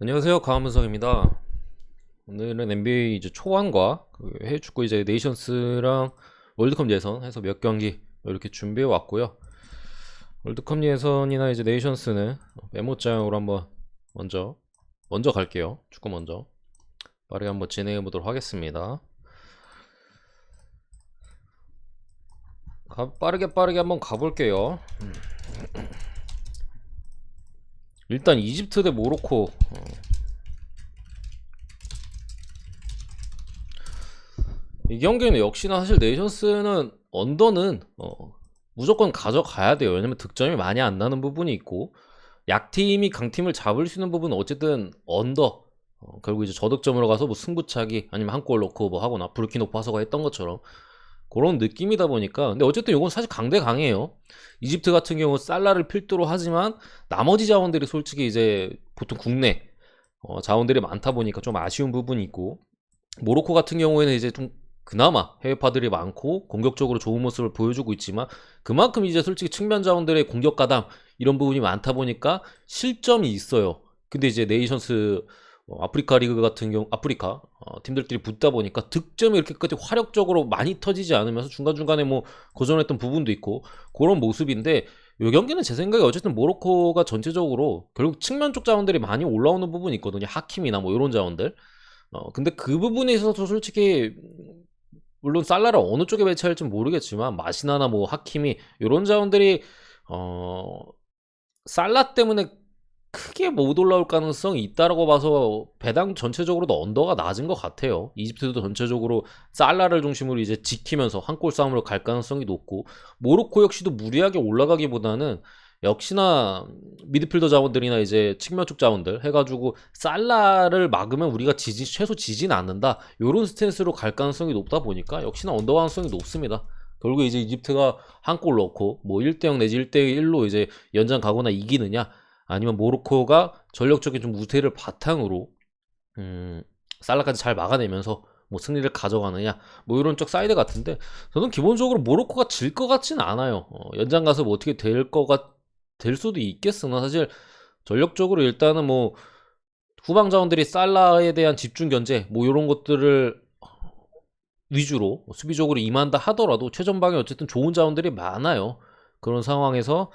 안녕하세요, 강한문성입니다. 오늘은 NBA 이제 초반과 해외 축구 이제 네이션스랑 월드컵 예선 해서 몇 경기 이렇게 준비해 왔고요. 월드컵 예선이나 이제 네이션스는 메모장으로 한번 먼저 갈게요. 축구 먼저 빠르게 한번 진행해 보도록 하겠습니다. 빠르게 한번 가볼게요. 일단 이집트 대 모로코. 이 경기는 역시나 사실 네이션스는 언더는 무조건 가져가야 돼요. 왜냐면 득점이 많이 안 나는 부분이 있고 약팀이 강팀을 잡을 수 있는 부분은 어쨌든 언더, 결국 이제 저득점으로 가서 뭐 승부차기 아니면 한 골 넣고 뭐 하거나 부르키노파소가 했던 것처럼 그런 느낌이다 보니까. 근데 어쨌든 이건 사실 강대 강해요. 이집트 같은 경우 살라를 필두로 하지만 나머지 자원들이 솔직히 이제 보통 국내 자원들이 많다 보니까 좀 아쉬운 부분이 있고, 모로코 같은 경우에는 이제 좀 그나마 해외파들이 많고 공격적으로 좋은 모습을 보여주고 있지만 그만큼 이제 솔직히 측면 자원들의 공격 가담 이런 부분이 많다 보니까 실점이 있어요. 근데 이제 네이션스 아프리카 리그 같은 경우 아프리카 팀들끼리 붙다 보니까 득점이 이렇게까지 화력적으로 많이 터지지 않으면서 중간중간에 뭐 고전했던 부분도 있고 그런 모습인데, 이 경기는 제 생각에 어쨌든 모로코가 전체적으로 결국 측면 쪽 자원들이 많이 올라오는 부분이 있거든요. 하킴이나 뭐 이런 자원들. 근데 그 부분에 있어서 솔직히 물론 살라를 어느 쪽에 배치할지 모르겠지만 마시나나 뭐 하킴이 이런 자원들이 어 살라 때문에 크게 못 올라올 가능성이 있다라고 봐서 배당 전체적으로도 언더가 낮은 것 같아요. 이집트도 전체적으로 살라를 중심으로 이제 지키면서 한 골 싸움으로 갈 가능성이 높고, 모로코 역시도 무리하게 올라가기보다는 역시나 미드필더 자원들이나 이제 측면 쪽 자원들 해가지고 살라를 막으면 우리가 최소 지진 않는다, 요런 스탠스로 갈 가능성이 높다 보니까 역시나 언더 가능성이 높습니다. 결국 이제 이집트가 한 골 넣고 뭐 1대0 내지 1대1로 이제 연장 가거나 이기느냐, 아니면 모로코가 전력적인 좀 우세를 바탕으로 살라까지 잘 막아내면서 뭐 승리를 가져가느냐, 뭐 이런 쪽 사이드 같은데, 저는 기본적으로 모로코가 질 것 같진 않아요. 연장 가서 뭐 어떻게 될 수도 있겠으나 사실 전력적으로 일단은 뭐 후방 자원들이 살라에 대한 집중 견제 뭐 이런 것들을 위주로 수비적으로 임한다 하더라도 최전방에 어쨌든 좋은 자원들이 많아요. 그런 상황에서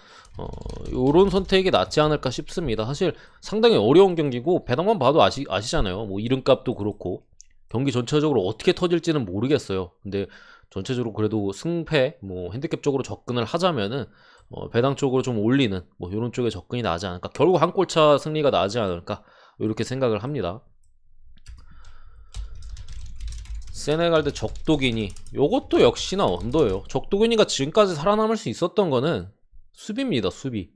요런 선택이 낫지 않을까 싶습니다. 사실 상당히 어려운 경기고 배당만 봐도 아시잖아요. 뭐 이름값도 그렇고 경기 전체적으로 어떻게 터질지는 모르겠어요. 근데 전체적으로 그래도 승패 뭐 핸디캡 쪽으로 접근을 하자면은 배당 쪽으로 좀 올리는 뭐 이런 쪽에 접근이 나지 않을까. 결국 한 골차 승리가 나지 않을까 이렇게 생각을 합니다. 세네갈 대 적도기니, 요것도 역시나 언더예요. 적도기니가 지금까지 살아남을 수 있었던 거는 수비입니다. 수비.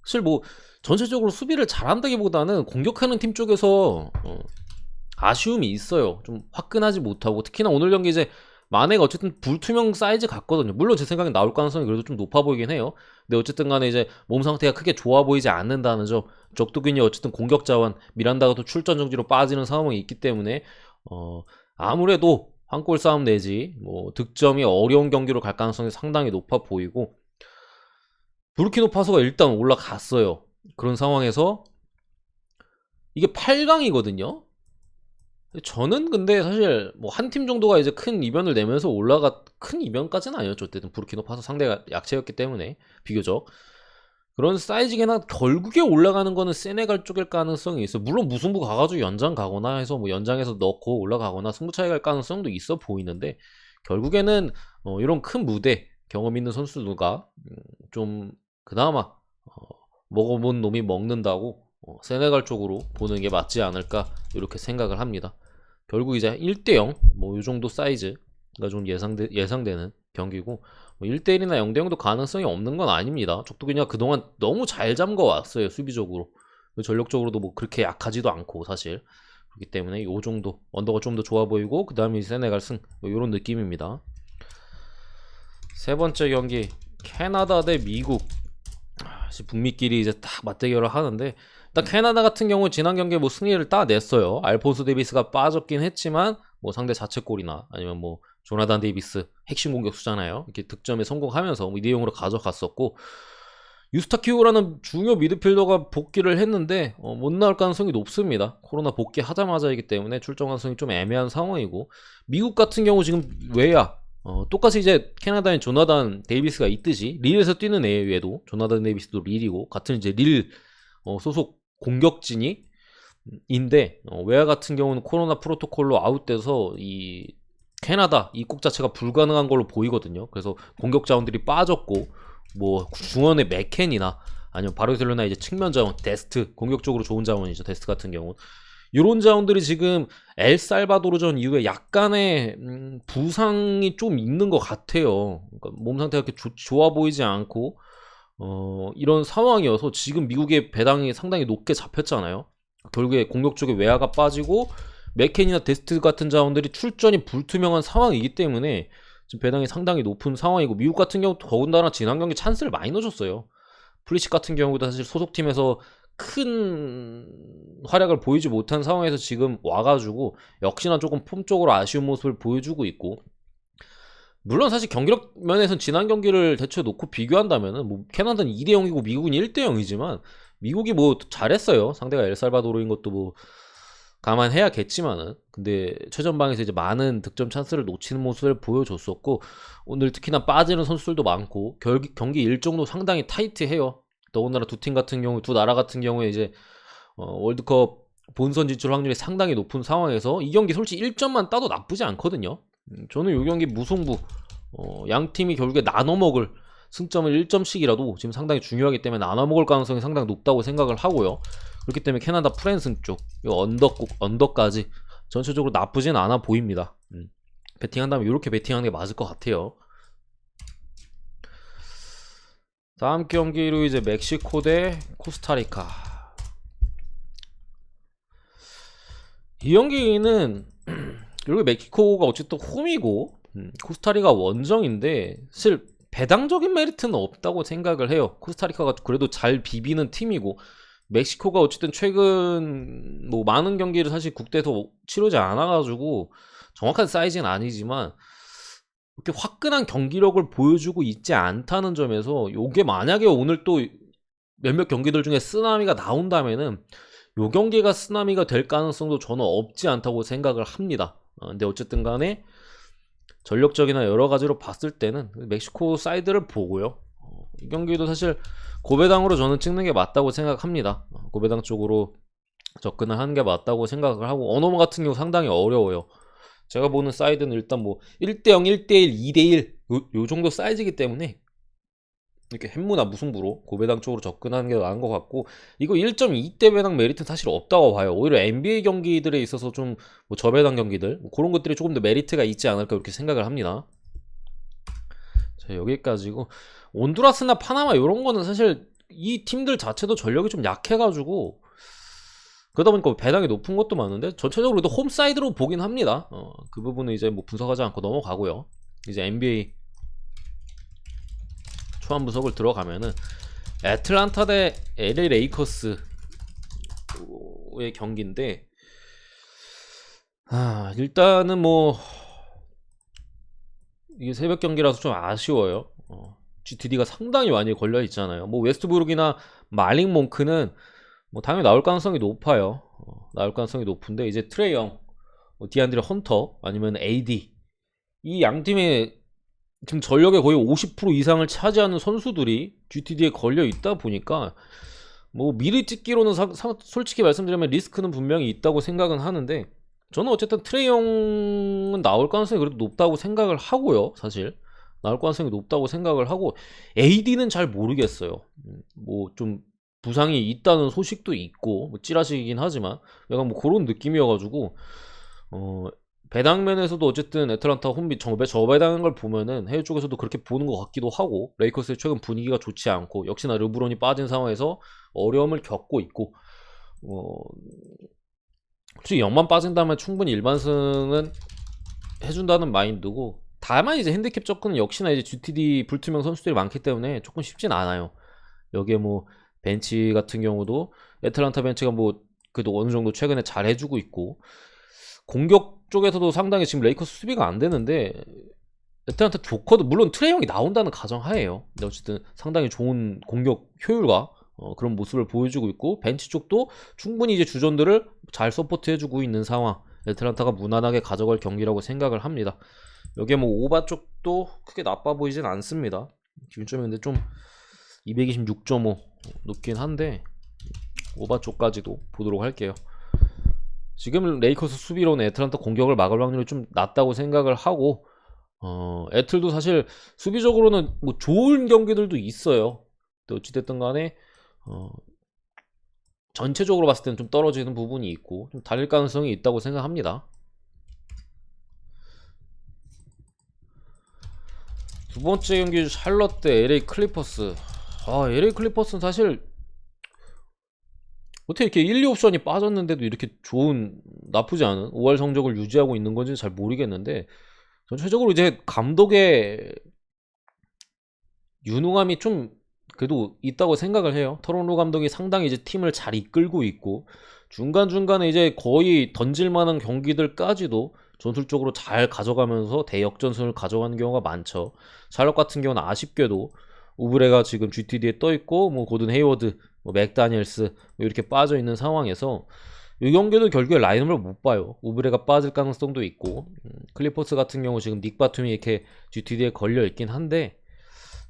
사실 뭐 전체적으로 수비를 잘한다기보다는 공격하는 팀 쪽에서 아쉬움이 있어요. 좀 화끈하지 못하고, 특히나 오늘 경기 이제 마네가 어쨌든 불투명 사이즈 같거든요. 물론 제 생각엔 나올 가능성이 그래도 좀 높아 보이긴 해요. 근데 어쨌든 간에 이제 몸 상태가 크게 좋아 보이지 않는다는 점, 적도균이 어쨌든 공격 자원, 미란다가 또 출전 정지로 빠지는 상황이 있기 때문에 아무래도 한 골 싸움 내지 뭐 득점이 어려운 경기로 갈 가능성이 상당히 높아 보이고, 부르키노파소가 일단 올라갔어요. 그런 상황에서 이게 8강이거든요. 저는 근데 사실 뭐 한 팀 정도가 이제 큰 이변을 내면서 큰 이변까지는 아니었죠. 어쨌든 부르키노파소 상대가 약체였기 때문에 비교적 그런 사이즈긴 한, 결국에 올라가는 거는 세네갈 쪽일 가능성이 있어. 물론 무승부 가가지고 연장 가거나 해서 뭐 연장에서 넣고 올라가거나 승부 차이 갈 가능성도 있어 보이는데, 결국에는 이런 큰 무대 경험 있는 선수가 좀 그나마 먹어본 놈이 먹는다고 세네갈 쪽으로 보는 게 맞지 않을까 이렇게 생각을 합니다. 결국 이제 1대0 뭐 이 정도 사이즈가 좀 예상되는 경기고, 뭐 1대1이나 0대0도 가능성이 없는 건 아닙니다. 족두기가 그동안 너무 잘 잠궈 왔어요. 수비적으로 전력적으로도 뭐 그렇게 약하지도 않고 사실. 그렇기 때문에 요 정도 언더가 좀 더 좋아 보이고, 그 다음에 세네갈 승, 뭐 이런 느낌입니다. 세 번째 경기 캐나다 대 미국. 북미끼리 이제 딱 맞대결을 하는데, 일단 캐나다 같은 경우 지난 경기에 뭐 승리를 따냈어요. 알폰소 데이비스가 빠졌긴 했지만 뭐 상대 자책골이나 아니면 뭐 조나단 데이비스 핵심 공격수잖아요. 이렇게 득점에 성공하면서 뭐 2대0으로 가져갔었고, 유스타키오라는 중요 미드필더가 복귀를 했는데 못 나올 가능성이 높습니다. 코로나 복귀하자마자이기 때문에 출전 가능성이 좀 애매한 상황이고, 미국 같은 경우 지금 외야 똑같이 이제 캐나다인 조나단 데이비스가 있듯이 릴에서 뛰는 애 외에도 조나단 데이비스도 릴이고, 같은 이제 릴 소속 공격진이 인데, 외야 같은 경우는 코로나 프로토콜로 아웃돼서 이 캐나다 입국 자체가 불가능한 걸로 보이거든요. 그래서 공격 자원들이 빠졌고, 뭐 중원의 맥켄이나 아니면 바르셀로나 이제 측면 자원 데스트, 공격적으로 좋은 자원이죠. 데스트 같은 경우 이런 자원들이 지금 엘살바도르전 이후에 약간의 부상이 좀 있는 것 같아요. 그러니까 몸 상태가 그렇게 좋아 보이지 않고 이런 상황이어서 지금 미국의 배당이 상당히 높게 잡혔잖아요. 결국에 공격 쪽에 외야가 빠지고 맥켄이나 데스트 같은 자원들이 출전이 불투명한 상황이기 때문에 지금 배당이 상당히 높은 상황이고, 미국 같은 경우 더군다나 지난 경기 찬스를 많이 넣어줬어요. 플리식 같은 경우도 사실 소속팀에서 큰 활약을 보이지 못한 상황에서 지금 와가지고 역시나 조금 폼적으로 아쉬운 모습을 보여주고 있고, 물론 사실 경기력 면에서는 지난 경기를 대체 놓고 비교한다면은 뭐 캐나다는 2대0이고 미국은 1대0이지만 미국이 뭐 잘했어요. 상대가 엘살바도르인 것도 뭐 감안해야겠지만은, 근데 최전방에서 이제 많은 득점 찬스를 놓치는 모습을 보여줬었고, 오늘 특히나 빠지는 선수들도 많고 경기 일정도 상당히 타이트해요. 더군다나 두 팀 같은 경우, 두 나라 같은 경우에 이제 월드컵 본선 진출 확률이 상당히 높은 상황에서 이 경기 솔직히 1점만 따도 나쁘지 않거든요. 저는 이 경기 무승부, 양 팀이 결국에 나눠 먹을, 승점을 1점씩이라도 지금 상당히 중요하기 때문에 나눠 먹을 가능성이 상당히 높다고 생각을 하고요. 그렇기 때문에 캐나다 프랜슨 쪽 언더까지 전체적으로 나쁘진 않아 보입니다. 베팅한다면 이렇게 베팅하는 게 맞을 것 같아요. 다음 경기로 이제 멕시코 대 코스타리카. 이 경기는 결국 멕시코가 어쨌든 홈이고 코스타리카 원정인데, 사실 배당적인 메리트는 없다고 생각을 해요. 코스타리카가 그래도 잘 비비는 팀이고, 멕시코가 어쨌든 최근 뭐 많은 경기를 사실 국대에서 치르지 않아가지고 정확한 사이즈는 아니지만 이렇게 화끈한 경기력을 보여주고 있지 않다는 점에서, 요게 만약에 오늘 또 몇몇 경기들 중에 쓰나미가 나온다면은 요 경기가 쓰나미가 될 가능성도 저는 없지 않다고 생각을 합니다. 근데 어쨌든 간에 전력적이나 여러 가지로 봤을 때는 멕시코 사이드를 보고요. 이 경기도 사실 고배당으로 저는 찍는 게 맞다고 생각합니다. 고배당 쪽으로 접근을 하는 게 맞다고 생각을 하고, 언어머 같은 경우 상당히 어려워요. 제가 보는 사이드는 일단 뭐 1대0, 1대1, 2대1 요 정도 사이즈이기 때문에 이렇게 햄무나 무승부로 고배당 쪽으로 접근하는 게 나은 것 같고, 이거 1.2대 배당 메리트는 사실 없다고 봐요. 오히려 NBA 경기들에 있어서 좀 뭐 저배당 경기들 뭐 그런 것들이 조금 더 메리트가 있지 않을까 이렇게 생각을 합니다. 자, 여기까지고, 온두라스나 파나마 이런 거는 사실 이 팀들 자체도 전력이 좀 약해가지고 그러다 보니까 배당이 높은 것도 많은데, 전체적으로도 홈사이드로 보긴 합니다. 그 부분은 이제 뭐 분석하지 않고 넘어가고요. 이제 NBA 초안 분석을 들어가면은 애틀란타 대 LA 레이커스의 경기인데, 일단은 뭐 이게 새벽 경기라서 좀 아쉬워요. GTD가 상당히 많이 걸려 있잖아요. 뭐 웨스트브룩이나 말링 몽크는 뭐 당연히 나올 가능성이 높아요. 나올 가능성이 높은데, 이제 트레이 영, 디안드레 헌터 아니면 AD, 이 양 팀의 지금 전력의 거의 50% 이상을 차지하는 선수들이 GTD에 걸려 있다 보니까 뭐 미리 찍기로는 솔직히 말씀드리면 리스크는 분명히 있다고 생각은 하는데, 저는 어쨌든 트레이 영은 나올 가능성이 그래도 높다고 생각을 하고요. 사실 나올 가능성이 높다고 생각을 하고, AD는 잘 모르겠어요. 뭐 좀 부상이 있다는 소식도 있고, 뭐 찌라시긴 하지만 약간 뭐 그런 느낌이어가지고, 배당면에서도 어쨌든 애틀란타 홈비 저배당인 걸 보면은 해외 쪽에서도 그렇게 보는 것 같기도 하고, 레이커스의 최근 분위기가 좋지 않고 역시나 르브론이 빠진 상황에서 어려움을 겪고 있고, 솔직히 0만 빠진다면 충분히 일반승은 해준다는 마인드고, 다만 이제 핸디캡 접근은 역시나 이제 GTD 불투명 선수들이 많기 때문에 조금 쉽진 않아요. 여기에 뭐 벤치 같은 경우도 애틀란타 벤치가 뭐 그래도 어느 정도 최근에 잘 해주고 있고, 공격 쪽에서도 상당히 지금 레이커스 수비가 안 되는데 애틀란타 조커도 물론 트레이 형이 나온다는 가정하에요. 근데 어쨌든 상당히 좋은 공격 효율과 그런 모습을 보여주고 있고, 벤치 쪽도 충분히 이제 주전들을 잘 서포트해주고 있는 상황. 애틀란타가 무난하게 가져갈 경기라고 생각을 합니다. 여기에 뭐 오바 쪽도 크게 나빠 보이진 않습니다. 기준점이 근데 좀 226.5 높긴 한데 오바 쪽까지도 보도록 할게요. 지금 레이커스 수비로는 애틀란타 공격을 막을 확률이 좀 낮다고 생각을 하고, 애틀도 사실 수비적으로는 뭐 좋은 경기들도 있어요. 또 어찌됐든 간에 전체적으로 봤을 때는 좀 떨어지는 부분이 있고 좀 달릴 가능성이 있다고 생각합니다. 두 번째 경기 샬럿 대 LA 클리퍼스. LA 클리퍼스는 사실 어떻게 이렇게 1, 2옵션이 빠졌는데도 이렇게 좋은, 나쁘지 않은 5할 성적을 유지하고 있는 건지 잘 모르겠는데, 전체적으로 이제 감독의 유능함이 좀 그래도 있다고 생각을 해요. 터론로 감독이 상당히 이제 팀을 잘 이끌고 있고, 중간중간에 이제 거의 던질만한 경기들까지도 전술적으로 잘 가져가면서 대역전승을 가져가는 경우가 많죠. 샬럿 같은 경우는 아쉽게도 우브레가 지금 GTD에 떠있고, 뭐 고든 헤이워드, 뭐 맥다니엘스 뭐 이렇게 빠져있는 상황에서 이 경기도 결국에 라인업을 못 봐요. 우브레가 빠질 가능성도 있고, 클리퍼스 같은 경우 지금 닉 바툼이 이렇게 GTD에 걸려있긴 한데,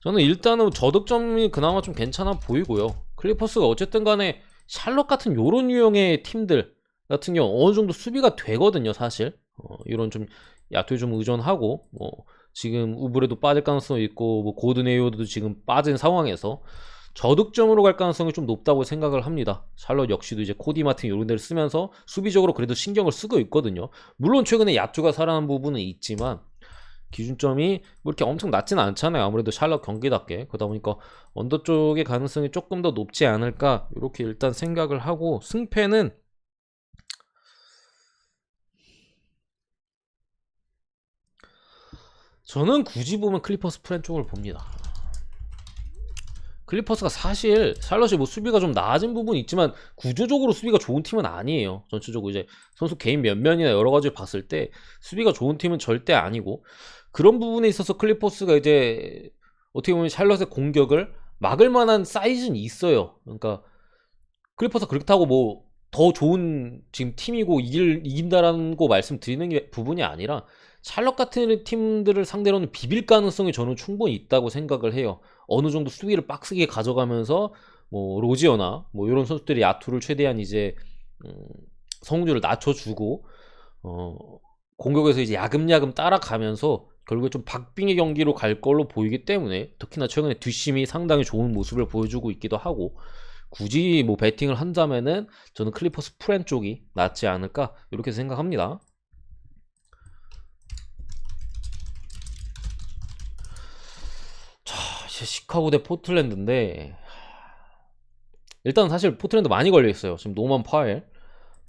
저는 일단은 저득점이 그나마 좀 괜찮아 보이고요. 클리퍼스가 어쨌든 간에 샬럿 같은 요런 유형의 팀들 같은 경우 어느 정도 수비가 되거든요, 사실. 이런 좀 야투에 좀 의존하고, 뭐 지금 우브레도 빠질 가능성이 있고, 뭐 고든 헤이워드도 지금 빠진 상황에서 저득점으로 갈 가능성이 좀 높다고 생각을 합니다. 샬럿 역시도 이제 코디 마틴 이런 데를 쓰면서 수비적으로 그래도 신경을 쓰고 있거든요. 물론 최근에 야투가 살아난 부분은 있지만 기준점이 뭐 이렇게 엄청 낮지는 않잖아요. 아무래도 샬럿 경기답게. 그러다 보니까 언더 쪽의 가능성이 조금 더 높지 않을까 이렇게 일단 생각을 하고, 승패는 저는 굳이 보면 클리퍼스 프랜 쪽을 봅니다. 클리퍼스가 사실 샬럿이 뭐 수비가 좀 나아진 부분이 있지만 구조적으로 수비가 좋은 팀은 아니에요. 전체적으로 이제 선수 개인 면면이나 여러 가지를 봤을 때 수비가 좋은 팀은 절대 아니고, 그런 부분에 있어서 클리퍼스가 이제 어떻게 보면 샬럿의 공격을 막을 만한 사이즈는 있어요. 그러니까 클리퍼스가 그렇다고 뭐 더 좋은 지금 팀이고 이긴다라는 거 말씀드리는 게 부분이 아니라, 샬럿 같은 팀들을 상대로는 비빌 가능성이 저는 충분히 있다고 생각을 해요. 어느 정도 수비를 빡세게 가져가면서 뭐 로지어나 뭐 이런 선수들이 야투를 최대한 이제 성공률을 낮춰주고, 공격에서 이제 야금야금 따라가면서 결국에 좀 박빙의 경기로 갈 걸로 보이기 때문에, 특히나 최근에 뒷심이 상당히 좋은 모습을 보여주고 있기도 하고, 굳이 뭐 배팅을 한다면은 저는 클리퍼스 프랜 쪽이 낫지 않을까 이렇게 생각합니다. 자, 이제 시카고 대 포틀랜드인데, 일단 사실 포틀랜드 많이 걸려있어요. 지금 노만 파웰,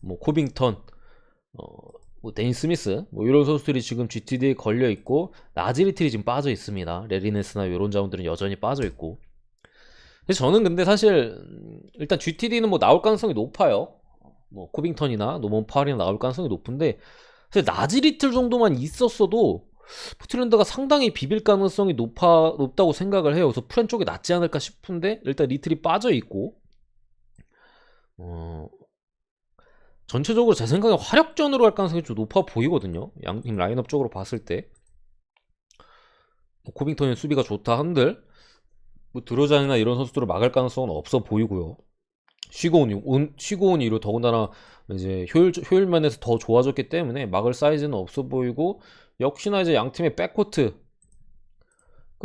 뭐 코빙턴, 뭐 데니 스미스, 뭐 이런 선수들이 지금 GTD에 걸려있고, 나즈리틀이 지금 빠져있습니다. 레리네스나 이런 자원들은 여전히 빠져있고. 그래서 저는 근데 사실 일단 GTD는 뭐 나올 가능성이 높아요. 뭐 코빙턴이나 노먼 파울이나 나올 가능성이 높은데, 사실 나즈리틀 정도만 있었어도 포틀랜드가 상당히 비빌 가능성이 높다고 생각을 해요. 그래서 프렌 쪽이 낫지 않을까 싶은데, 일단 리틀이 빠져있고, 전체적으로 제 생각에 화력전으로 갈 가능성이 좀 높아 보이거든요. 양팀 라인업 쪽으로 봤을 때. 뭐 코빙턴의 수비가 좋다 한들 뭐 드로잔이나 이런 선수들을 막을 가능성은 없어 보이고요. 쉬고 온 이후로 더군다나 이제 효율 면에서 더 좋아졌기 때문에 막을 사이즈는 없어 보이고, 역시나 이제 양 팀의 백코트가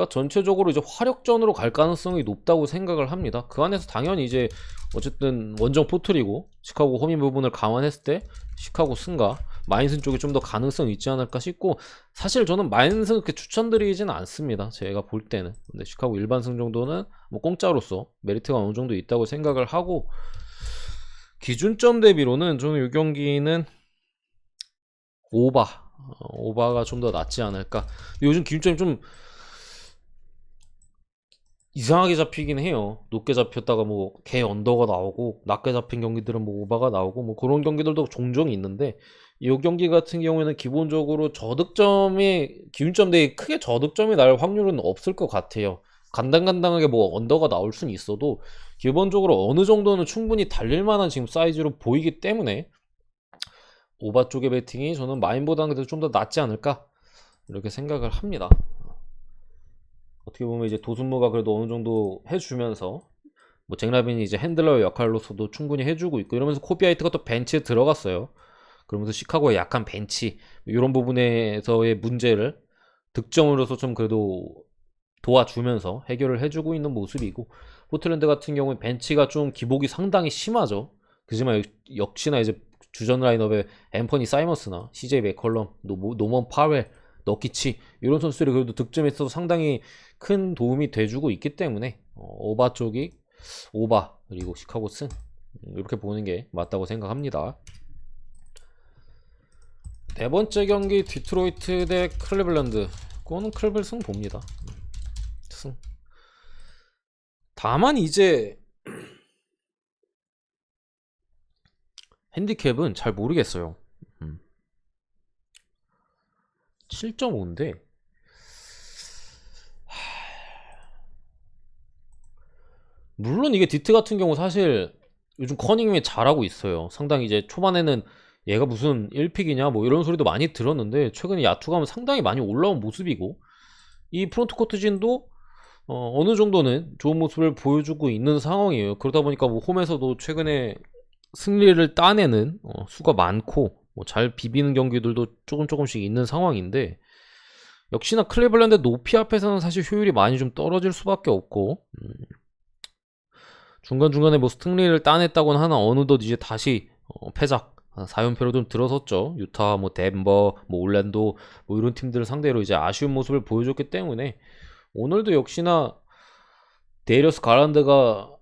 전체적으로 이제 화력전으로 갈 가능성이 높다고 생각을 합니다. 그 안에서 당연히 이제 어쨌든 원정 포틀이고 시카고 홈인 부분을 감안했을 때 시카고 승가 마인슨 쪽이 좀 더 가능성이 있지 않을까 싶고, 사실 저는 마인슨 그렇게 추천드리지는 않습니다. 제가 볼 때는. 근데 시카고 일반승 정도는 뭐 공짜로서 메리트가 어느 정도 있다고 생각을 하고, 기준점 대비로는 저는 이 경기는 오바가 좀 더 낫지 않을까. 요즘 기준점이 좀 이상하게 잡히긴 해요. 높게 잡혔다가 뭐 개 언더가 나오고, 낮게 잡힌 경기들은 뭐 오바가 나오고, 뭐 그런 경기들도 종종 있는데, 이 경기 같은 경우에는 기본적으로 저득점이 기준점 대에 크게 저득점이 날 확률은 없을 것 같아요. 간당간당하게 뭐 언더가 나올 수는 있어도 기본적으로 어느 정도는 충분히 달릴 만한 지금 사이즈로 보이기 때문에 오바 쪽의 배팅이 저는 마인보다는 그래도 좀 더 낫지 않을까 이렇게 생각을 합니다. 어떻게 보면 이제 도순무가 그래도 어느 정도 해주면서 뭐 잭라빈이 이제 핸들러 역할로서도 충분히 해주고 있고 이러면서 코비아이트가 또 벤치에 들어갔어요. 그러면서 시카고의 약한 벤치 이런 부분에서의 문제를 득점으로서 좀 그래도 도와주면서 해결을 해주고 있는 모습이고, 포틀랜드 같은 경우에 벤치가 좀 기복이 상당히 심하죠. 그지만 역시나 이제 주전 라인업에 앰퍼니 사이먼스나 CJ 맥컬럼, 노먼 파웰, 너키치 이런 선수들이 그래도 득점에 있어서 상당히 큰 도움이 돼주고 있기 때문에 오바 쪽이 오바 그리고 시카고 승 이렇게 보는 게 맞다고 생각합니다. 네 번째 경기 디트로이트 대 클리블랜드. 그거는 클리블 승 봅니다. 승. 다만 이제 핸디캡은 잘 모르겠어요. 7.5인데 물론 이게 디트 같은 경우 사실 요즘 커닝이 잘하고 있어요. 상당히 이제 초반에는 얘가 무슨 1픽이냐 뭐 이런 소리도 많이 들었는데 최근에 야투감은 상당히 많이 올라온 모습이고, 이 프론트 코트진도 어느 정도는 좋은 모습을 보여주고 있는 상황이에요. 그러다 보니까 뭐 홈에서도 최근에 승리를 따내는 수가 많고 뭐 잘 비비는 경기들도 조금씩 있는 상황인데, 역시나 클리블랜드 높이 앞에서는 사실 효율이 많이 좀 떨어질 수밖에 없고, 중간중간에 뭐 승리를 따냈다고는 하나 어느덧 이제 다시 패작 4연패로 좀 들어섰죠. 유타, 뭐 덴버, 뭐 올랜도 뭐 이런 팀들을 상대로 이제 아쉬운 모습을 보여줬기 때문에 오늘도 역시나 데이러스 가란드가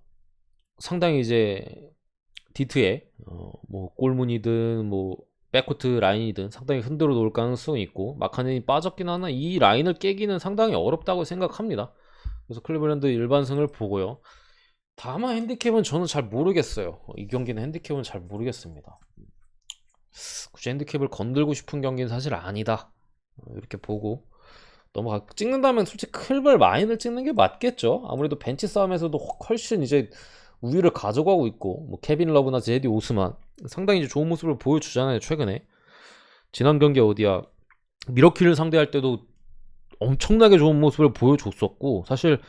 상당히 이제 디트에 뭐 골문이든 뭐 백코트 라인이든 상당히 흔들어 놓을 가능성이 있고, 마카넨이 빠졌긴 하나 이 라인을 깨기는 상당히 어렵다고 생각합니다. 그래서 클리블랜드 일반승을 보고요. 다만 핸디캡은 저는 잘 모르겠어요. 이 경기는 핸디캡은 잘 모르겠습니다. 굳이 핸디캡을 건들고 싶은 경기는 사실 아니다 이렇게 보고 넘어가. 찍는다면 솔직히 클벌 마인을 찍는 게 맞겠죠. 아무래도 벤치 싸움에서도 훨씬 이제 우위를 가져가고 있고, 뭐 케빈 러브나 제디 오스만 상당히 이제 좋은 모습을 보여주잖아요. 최근에 지난 경기 어디야 미러키를 상대할 때도 엄청나게 좋은 모습을 보여줬었고, 사실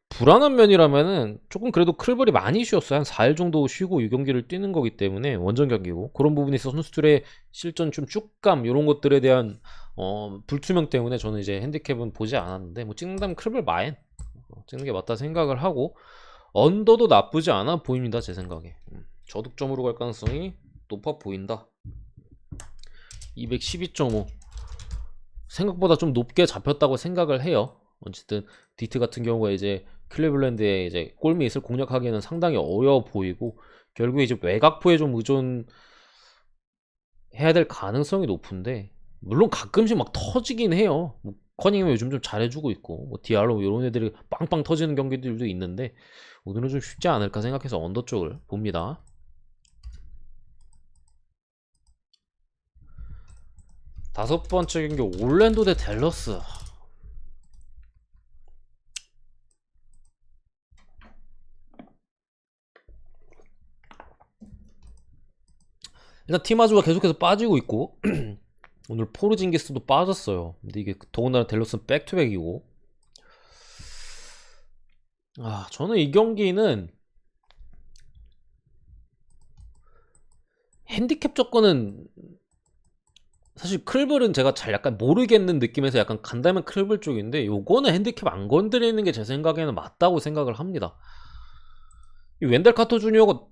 불안한 면이라면은 조금 그래도 클벌이 많이 쉬었어요. 한 4일 정도 쉬고 이 경기를 뛰는 거기 때문에 원정 경기고, 그런 부분에 있어서 선수들의 실전 좀 쭉감 이런 것들에 대한 불투명 때문에 저는 이제 핸디캡은 보지 않았는데, 뭐 찍는다면 클벌 마인 찍는 게 맞다 생각을 하고, 언더도 나쁘지 않아 보입니다. 제 생각에 저득점으로 갈 가능성이 높아 보인다. 212.5 생각보다 좀 높게 잡혔다고 생각을 해요. 어쨌든 디트 같은 경우가 이제 클리블랜드의 이제 골밑을 공략하기에는 상당히 어려워 보이고, 결국에 이제 외곽포에 좀 의존해야 될 가능성이 높은데, 물론 가끔씩 막 터지긴 해요. 뭐 커닝이 요즘 좀 잘해주고 있고, 뭐 디알로 이런 애들이 빵빵 터지는 경기들도 있는데 오늘은 좀 쉽지 않을까 생각해서 언더 쪽을 봅니다. 다섯 번째 경기 올랜도 대 댈러스. 일단 티마주가 계속해서 빠지고 있고 오늘 포르징기스도 빠졌어요. 근데 이게 더군다나 댈러스는 백투백이고, 저는 이 경기는 핸디캡 조건은 사실 클블은 제가 잘 약간 모르겠는 느낌에서 약간 간다면 클블 쪽인데, 요거는 핸디캡 안 건드리는 게 제 생각에는 맞다고 생각을 합니다. 이 웬델 카터 주니어가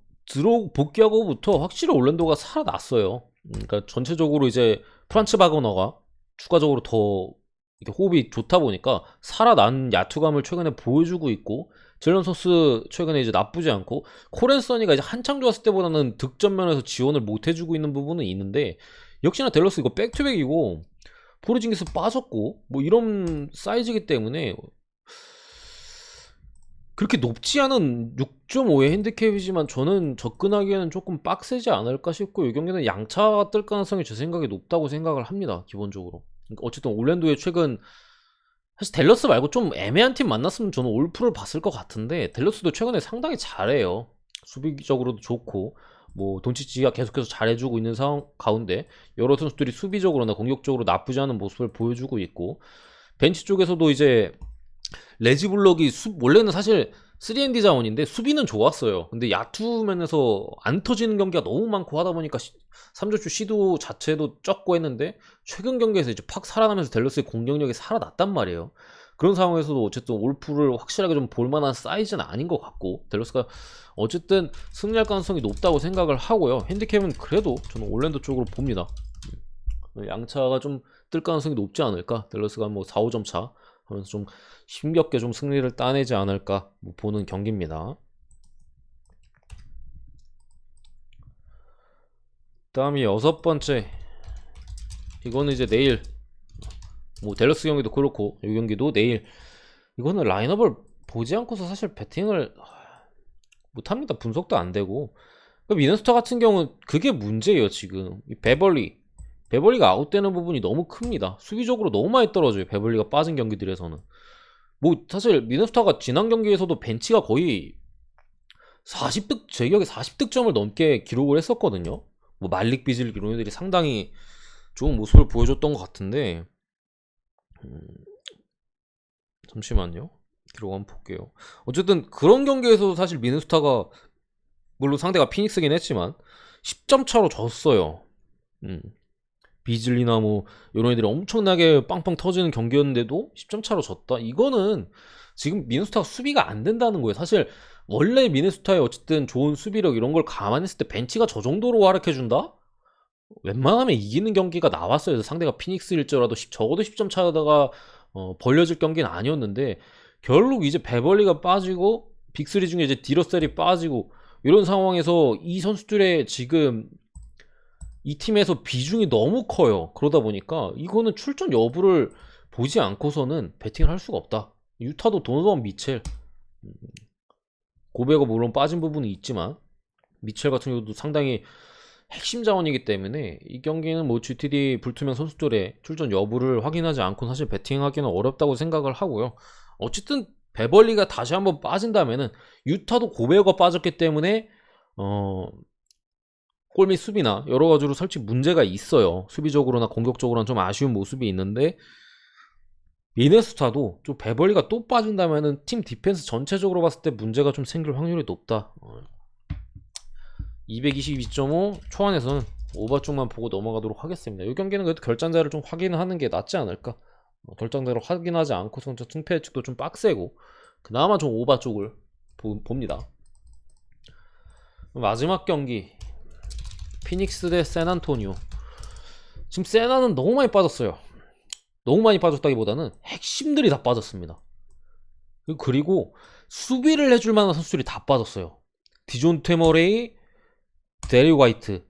복귀하고부터 확실히 올랜도가 살아났어요. 그러니까 전체적으로 이제 프란츠 바그너가 추가적으로 더 이렇게 호흡이 좋다 보니까 살아난 야투감을 최근에 보여주고 있고, 젤런 소스 최근에 이제 나쁘지 않고, 코렌 써니가 이제 한창 좋았을 때보다는 득점 면에서 지원을 못 해주고 있는 부분은 있는데, 역시나 댈러스 이거 백투백이고 포르징기스 빠졌고 뭐 이런 사이즈이기 때문에 그렇게 높지 않은 6.5의 핸디캡이지만 저는 접근하기에는 조금 빡세지 않을까 싶고, 이 경기는 양차가 뜰 가능성이 제 생각에 높다고 생각을 합니다. 기본적으로. 그러니까 어쨌든 올랜도의 최근, 사실 댈러스 말고 좀 애매한 팀 만났으면 저는 올프를 봤을 것 같은데, 댈러스도 최근에 상당히 잘해요. 수비적으로도 좋고, 뭐 돈치치가 계속해서 잘해주고 있는 상황 가운데 여러 선수들이 수비적으로나 공격적으로 나쁘지 않은 모습을 보여주고 있고, 벤치 쪽에서도 이제 레지블럭이 원래는 사실 3&D 자원인데 수비는 좋았어요. 근데 야투면에서 안 터지는 경기가 너무 많고 하다 보니까 3점슛 시도 자체도 적고 했는데, 최근 경기에서 이제 팍 살아나면서 댈러스의 공격력이 살아났단 말이에요. 그런 상황에서도 어쨌든 올프를 확실하게 좀 볼만한 사이즈는 아닌 것 같고, 댈러스가 어쨌든 승리할 가능성이 높다고 생각을 하고요. 핸디캡은 그래도 저는 올랜도 쪽으로 봅니다. 양차가 좀 뜰 가능성이 높지 않을까. 댈러스가 뭐 4, 5점 차 하면서 좀 힘겹게 좀 승리를 따내지 않을까 보는 경기입니다. 다음이 6번째, 이거는 이제 내일, 뭐 댈러스 경기도 그렇고 이 경기도 내일, 이거는 라인업을 보지 않고서 사실 배팅을 못합니다. 분석도 안 되고. 미네소타 같은 경우는 그게 문제예요. 지금 이 베벌리가 아웃되는 부분이 너무 큽니다. 수비적으로 너무 많이 떨어져요. 베벌리가 빠진 경기들에서는. 뭐 사실 미네소타가 지난 경기에서도 벤치가 거의 제 기억에 40득점을 넘게 기록을 했었거든요. 뭐 말릭 비즐 이런 애들이 상당히 좋은 모습을 보여줬던 것 같은데, 잠시만요. 기록 한번 볼게요. 어쨌든 그런 경기에서도 사실 미네소타가, 물론 상대가 피닉스긴 했지만 10점 차로 졌어요. 비즐리나 뭐 이런 애들이 엄청나게 빵빵 터지는 경기였는데도 10점 차로 졌다. 이거는 지금 미네소타가 수비가 안 된다는 거예요. 사실 원래 미네소타의 어쨌든 좋은 수비력 이런 걸 감안했을 때 벤치가 저 정도로 활약해준다? 웬만하면 이기는 경기가 나왔어요. 그래서 상대가 피닉스일지라도 적어도 10점 차다가 벌려질 경기는 아니었는데, 결국 이제 베벌리가 빠지고 빅3 중에 이제 디러셀이 빠지고 이런 상황에서 이 선수들의 지금 이 팀에서 비중이 너무 커요. 그러다 보니까 이거는 출전 여부를 보지 않고서는 배팅을 할 수가 없다. 유타도 도노반 미첼, 고베가 물론 빠진 부분이 있지만 미첼 같은 경우도 상당히 핵심 자원이기 때문에 이 경기는 뭐 GTD 불투명 선수들의 출전 여부를 확인하지 않고 사실 배팅하기는 어렵다고 생각을 하고요. 어쨌든 베벌리가 다시 한번 빠진다면은, 유타도 고베어가 빠졌기 때문에 골밑 수비나 여러 가지로 솔직히 문제가 있어요. 수비적으로나 공격적으로는 좀 아쉬운 모습이 있는데, 미네소타도 좀 베벌리가 또 빠진다면은 팀 디펜스 전체적으로 봤을 때 문제가 좀 생길 확률이 높다. 222.5 초안에서는 오버 쪽만 보고 넘어가도록 하겠습니다. 이 경기는 그래도 결장자를 좀 확인하는 게 낫지 않을까. 결장자를 확인하지 않고서 승패 예측도 좀 빡세고, 그나마 좀 오버 쪽을 봅니다. 마지막 경기, 피닉스 대 샌안토니오. 지금 세나는 너무 많이 빠졌어요. 너무 많이 빠졌다기보다는 핵심들이 다 빠졌습니다. 그리고 수비를 해줄 만한 선수들이 다 빠졌어요. 디존테 머레이, 데리 화이트.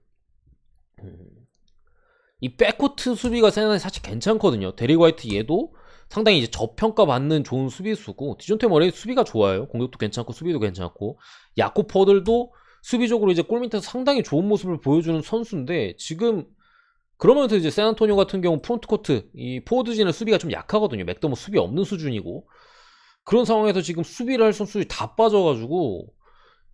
이 백코트 수비가 세나는 사실 괜찮거든요. 데리 화이트 얘도 상당히 이제 저평가받는 좋은 수비수고, 디존테 머레이 수비가 좋아요. 공격도 괜찮고 수비도 괜찮고, 야코 퍼들도 수비적으로 이제 골 밑에서 상당히 좋은 모습을 보여주는 선수인데, 지금 그러면서 이제 샌안토니오 같은 경우 프론트코트 이 포워드진의 수비가 좀 약하거든요. 맥더머 수비 없는 수준이고, 그런 상황에서 지금 수비를 할 선수들이 다 빠져가지고,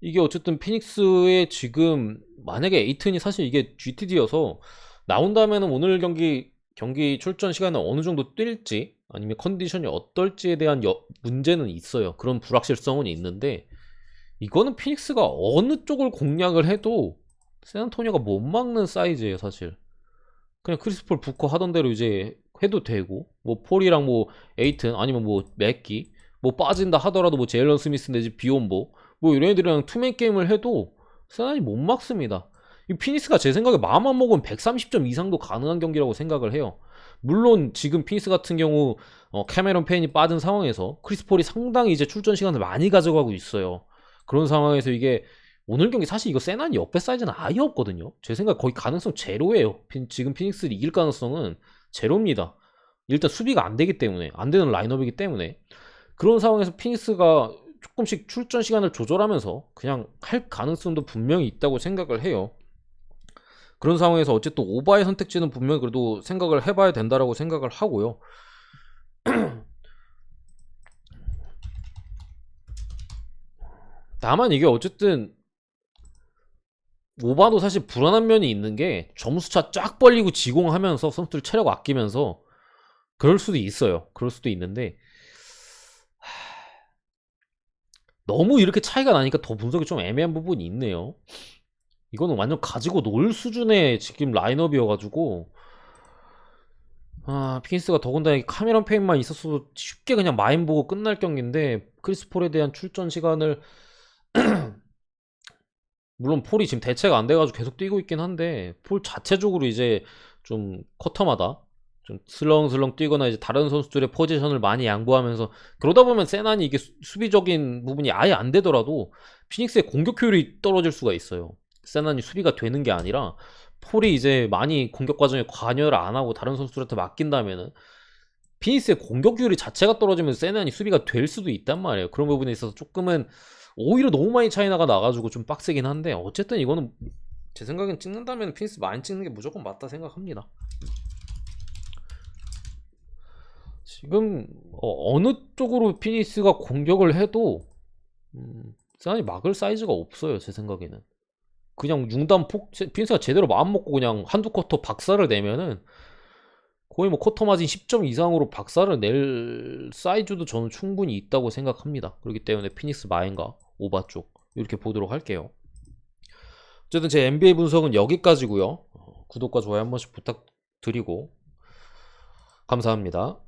이게 어쨌든 피닉스의 지금 만약에 에이튼이 사실 이게 GTD여서 나온다면은 오늘 경기 출전 시간은 어느 정도 뛸지 아니면 컨디션이 어떨지에 대한 문제는 있어요. 그런 불확실성은 있는데, 이거는 피닉스가 어느 쪽을 공략을 해도 샌안토니오가 못 막는 사이즈예요. 사실 그냥 크리스폴 부커 하던 대로 이제 해도 되고, 뭐 폴이랑 뭐 에이튼 아니면 뭐 맥기 뭐 빠진다 하더라도 뭐 제일런 스미스 내지 비욘보 뭐 이런 애들이랑 투맨 게임을 해도 샌안이 못 막습니다. 이 피닉스가 제 생각에 마음만 먹으면 130점 이상도 가능한 경기라고 생각을 해요. 물론 지금 피닉스 같은 경우 캐메론 페인이 빠진 상황에서 크리스폴이 상당히 이제 출전 시간을 많이 가져가고 있어요. 그런 상황에서 이게 오늘 경기 사실 이거 세난이 역배 사이즈는 아예 없거든요. 제 생각 거의 가능성 제로예요. 지금 피닉스를 이길 가능성은 제로입니다. 일단 수비가 안 되기 때문에, 안 되는 라인업이기 때문에. 그런 상황에서 피닉스가 조금씩 출전 시간을 조절하면서 그냥 할 가능성도 분명히 있다고 생각을 해요. 그런 상황에서 어쨌든 오바의 선택지는 분명히 그래도 생각을 해봐야 된다라고 생각을 하고요. 다만 이게 어쨌든 오바도 사실 불안한 면이 있는 게 점수차 쫙 벌리고 지공하면서 선수들 체력 아끼면서 그럴 수도 있어요. 그럴 수도 있는데 너무 이렇게 차이가 나니까 더 분석이 좀 애매한 부분이 있네요. 이거는 완전 가지고 놀 수준의 지금 라인업이어가지고 피니스가 더군다나 카메론 페인만 있었어도 쉽게 그냥 마인 보고 끝날 경기인데 크리스 폴에 대한 출전 시간을 물론 폴이 지금 대체가 안 돼가지고 계속 뛰고 있긴 한데 폴 자체적으로 이제 좀 쿼터마다 좀 슬렁슬렁 뛰거나 이제 다른 선수들의 포지션을 많이 양보하면서 그러다 보면 세난이 이게 수비적인 부분이 아예 안 되더라도 피닉스의 공격 효율이 떨어질 수가 있어요. 세난이 수비가 되는 게 아니라 폴이 이제 많이 공격 과정에 관여를 안 하고 다른 선수들한테 맡긴다면은 피닉스의 공격 효율이 자체가 떨어지면서 세난이 수비가 될 수도 있단 말이에요. 그런 부분에 있어서 조금은 오히려 너무 많이 차이나가 나가지고 좀 빡세긴 한데 어쨌든 이거는 제 생각엔 찍는다면 피닉스 많이 찍는 게 무조건 맞다 생각합니다. 지금 어느 쪽으로 피니스가 공격을 해도 세난이 막을 사이즈가 없어요. 제 생각에는 그냥 융단 피니스가 제대로 마음먹고 그냥 한두 쿼터 박살을 내면은 거의 뭐 쿼터 마진 10점 이상으로 박살을 낼 사이즈도 저는 충분히 있다고 생각합니다. 그렇기 때문에 피닉스 마인과 오바 쪽 이렇게 보도록 할게요. 어쨌든 제 NBA 분석은 여기까지고요. 구독과 좋아요 한 번씩 부탁드리고 감사합니다.